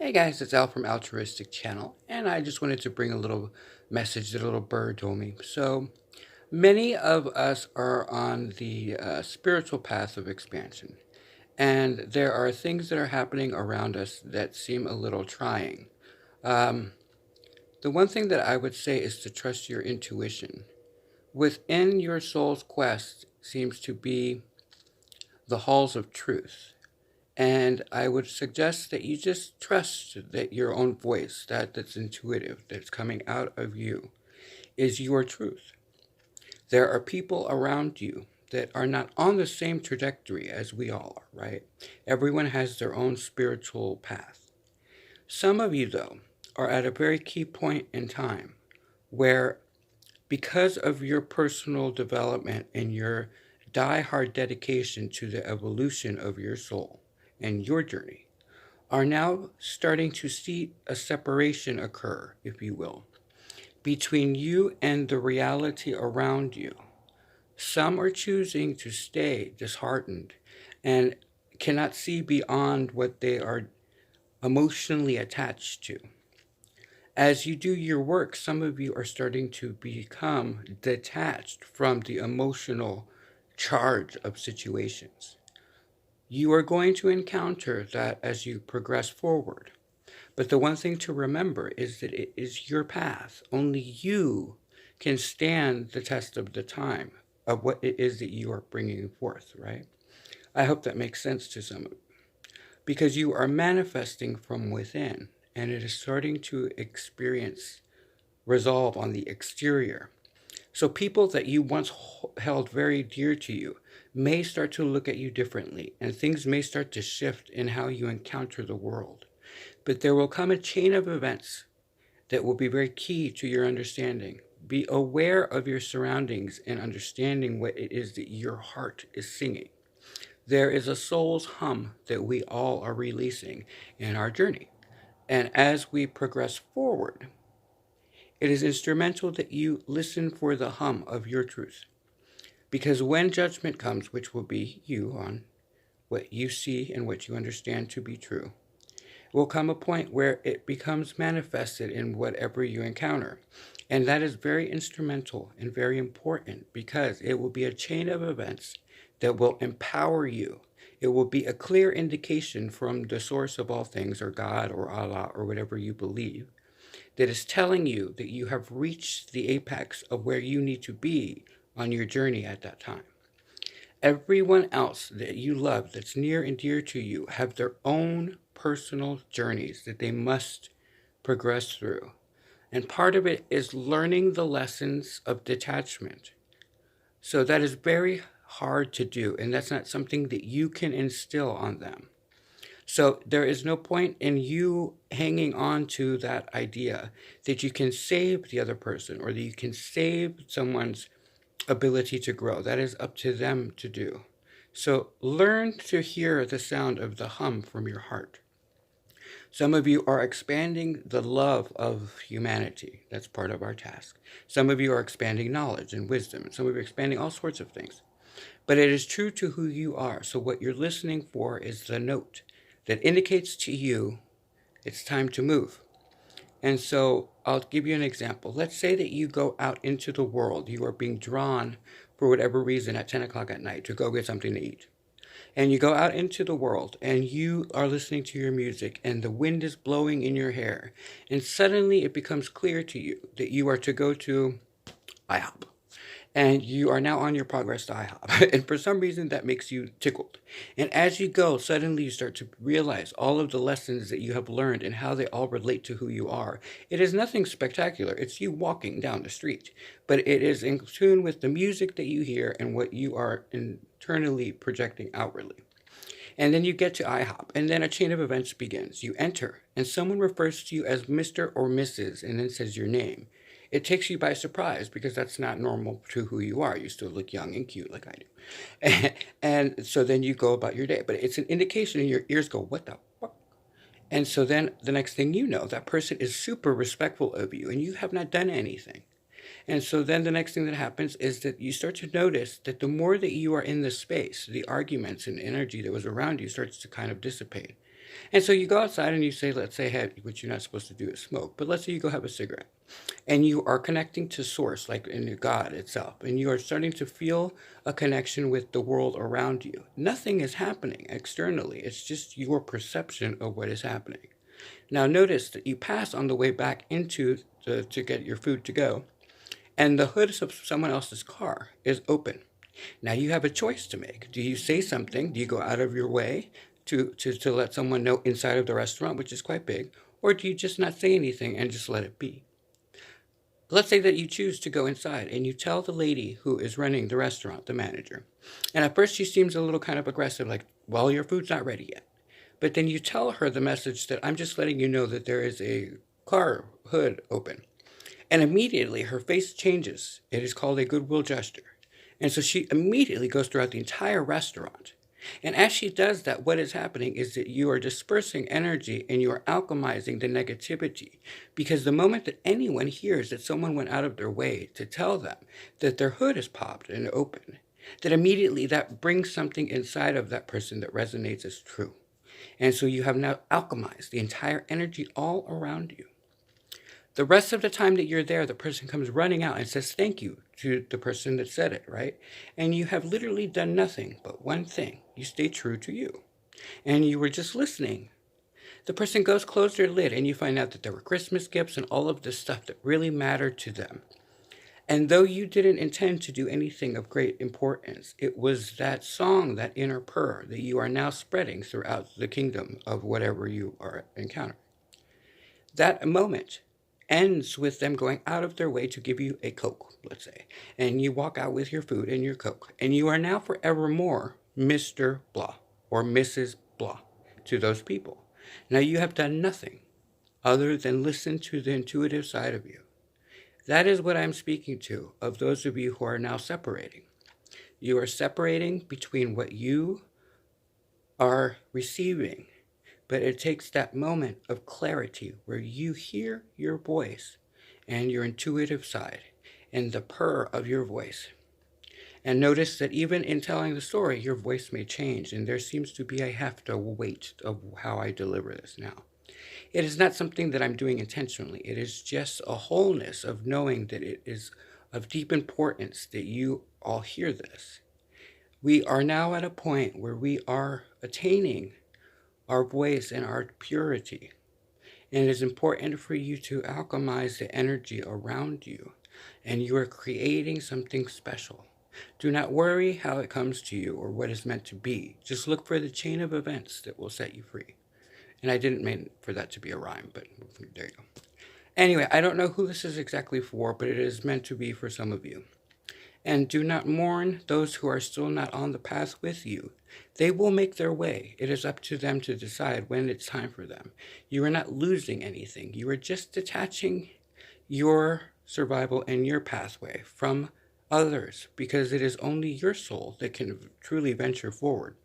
Hey guys, it's Al from Altruistic Channel, and I just wanted to bring a little message that a little bird told me. So, many of us are on the spiritual path of expansion, and there are things that are happening around us that seem a little trying. Um, the one thing that I would say is to trust your intuition. Within your soul's quest seems to be the halls of truth. And I would suggest that you just trust that your own voice, that's intuitive, that's coming out of you, is your truth. There are people around you that are not on the same trajectory as we all are, right? Everyone has their own spiritual path. Some of you, though, are at a very key point in time where, because of your personal development and your die-hard dedication to the evolution of your soul and your journey, are now starting to see a separation occur, if you will, between you and the reality around you. Some are choosing to stay disheartened and cannot see beyond what they are emotionally attached to. As you do your work, some of you are starting to become detached from the emotional charge of situations. You are going to encounter that as you progress forward. But the one thing to remember is that it is your path. Only you can stand the test of the time of what it is that you are bringing forth, right? I hope that makes sense to some of you. Because you are manifesting from within, and it is starting to experience resolve on the exterior. So people that you once held very dear to you may start to look at you differently, and things may start to shift in how you encounter the world. But there will come a chain of events that will be very key to your understanding. Be aware of your surroundings and understanding what it is that your heart is singing. There is a soul's hum that we all are releasing in our journey. And as we progress forward, it is instrumental that you listen for the hum of your truth. Because when judgment comes, which will be you on what you see and what you understand to be true, will come a point where it becomes manifested in whatever you encounter. And that is very instrumental and very important because it will be a chain of events that will empower you. It will be a clear indication from the source of all things, or God, or Allah, or whatever you believe, that is telling you that you have reached the apex of where you need to be on your journey at that time. Everyone else that you love, that's near and dear to you, have their own personal journeys that they must progress through. And part of it is learning the lessons of detachment. So that is very hard to do, and that's not something that you can instill on them. So there is no point in you hanging on to that idea that you can save the other person or that you can save someone's ability to grow. That is up to them to do. So learn to hear the sound of the hum from your heart. Some of you are expanding the love of humanity. That's part of our task. Some of you are expanding knowledge and wisdom. Some of you are expanding all sorts of things. But it is true to who you are. So what you're listening for is the note that indicates to you it's time to move. And so I'll give you an example. Let's say that you go out into the world. You are being drawn for whatever reason at 10 o'clock at night to go get something to eat. And you go out into the world and you are listening to your music and the wind is blowing in your hair. And suddenly it becomes clear to you that you are to go to IHOP. And you are now on your progress to IHOP. And for some reason, that makes you tickled. And as you go, suddenly you start to realize all of the lessons that you have learned and how they all relate to who you are. It is nothing spectacular. It's you walking down the street. But it is in tune with the music that you hear and what you are internally projecting outwardly. And then you get to IHOP, and then a chain of events begins. You enter, and someone refers to you as Mr. or Mrs., and then says your name. It takes you by surprise because that's not normal to who you are. You still look young and cute like I do. And so then you go about your day. But it's an indication, and your ears go, what the fuck? And so then the next thing you know, that person is super respectful of you, and you have not done anything. And so then the next thing that happens is that you start to notice that the more that you are in the space, the arguments and energy that was around you starts to kind of dissipate. And so you go outside and you say, let's say, hey, what you're not supposed to do is smoke, but let's say you go have a cigarette and you are connecting to source, like in God itself, and you are starting to feel a connection with the world around you. Nothing is happening externally. It's just your perception of what is happening. Now notice that you pass on the way back to get your food to go, and the hood of someone else's car is open. Now you have a choice to make. Do you say something? Do you go out of your way to let someone know inside of the restaurant, which is quite big, or do you just not say anything and just let it be? Let's say that you choose to go inside and you tell the lady who is running the restaurant, the manager. And at first she seems a little kind of aggressive, like, well, your food's not ready yet. But then you tell her the message that I'm just letting you know that there is a car hood open. And immediately her face changes. It is called a goodwill gesture. And so she immediately goes throughout the entire restaurant. And as she does that, what is happening is that you are dispersing energy and you are alchemizing the negativity. Because the moment that anyone hears that someone went out of their way to tell them that their hood is popped and open, that immediately that brings something inside of that person that resonates as true. And so you have now alchemized the entire energy all around you. The rest of the time that you're there, the person comes running out and says thank you to the person that said it, right? And you have literally done nothing but one thing. You stay true to you. And you were just listening. The person goes, close their lid, and you find out that there were Christmas gifts and all of this stuff that really mattered to them. And though you didn't intend to do anything of great importance, it was that song, that inner purr, that you are now spreading throughout the kingdom of whatever you are encountering. That moment ends with them going out of their way to give you a Coke, let's say. And you walk out with your food and your Coke. And you are now forevermore Mr. Blah or Mrs. Blah to those people. Now you have done nothing other than listen to the intuitive side of you. That is what I'm speaking to of those of you who are now separating. You are separating between what you are receiving, but it takes that moment of clarity where you hear your voice and your intuitive side and the purr of your voice. And notice that even in telling the story, your voice may change, and there seems to be a heft, a weight of how I deliver this now. It is not something that I'm doing intentionally. It is just a wholeness of knowing that it is of deep importance that you all hear this. We are now at a point where we are attaining our voice and our purity. And it is important for you to alchemize the energy around you. And you are creating something special. Do not worry how it comes to you or what is meant to be. Just look for the chain of events that will set you free. And I didn't mean for that to be a rhyme, but there you go. Anyway, I don't know who this is exactly for, but it is meant to be for some of you. And do not mourn those who are still not on the path with you. They will make their way. It is up to them to decide when it's time for them. You are not losing anything. You are just detaching your survival and your pathway from others, because it is only your soul that can truly venture forward.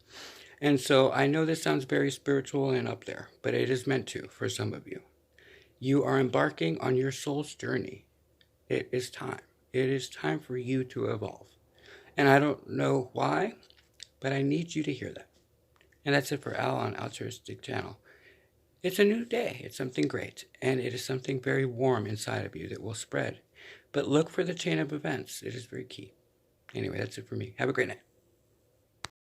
And so I know this sounds very spiritual and up there, but it is meant to for some of you. You are embarking on your soul's journey. It is time. It is time for you to evolve. And I don't know why, but I need you to hear that. And that's it for Al on Altruistic Channel. It's a new day. It's something great. And it is something very warm inside of you that will spread. But look for the chain of events. It is very key. Anyway, that's it for me. Have a great night.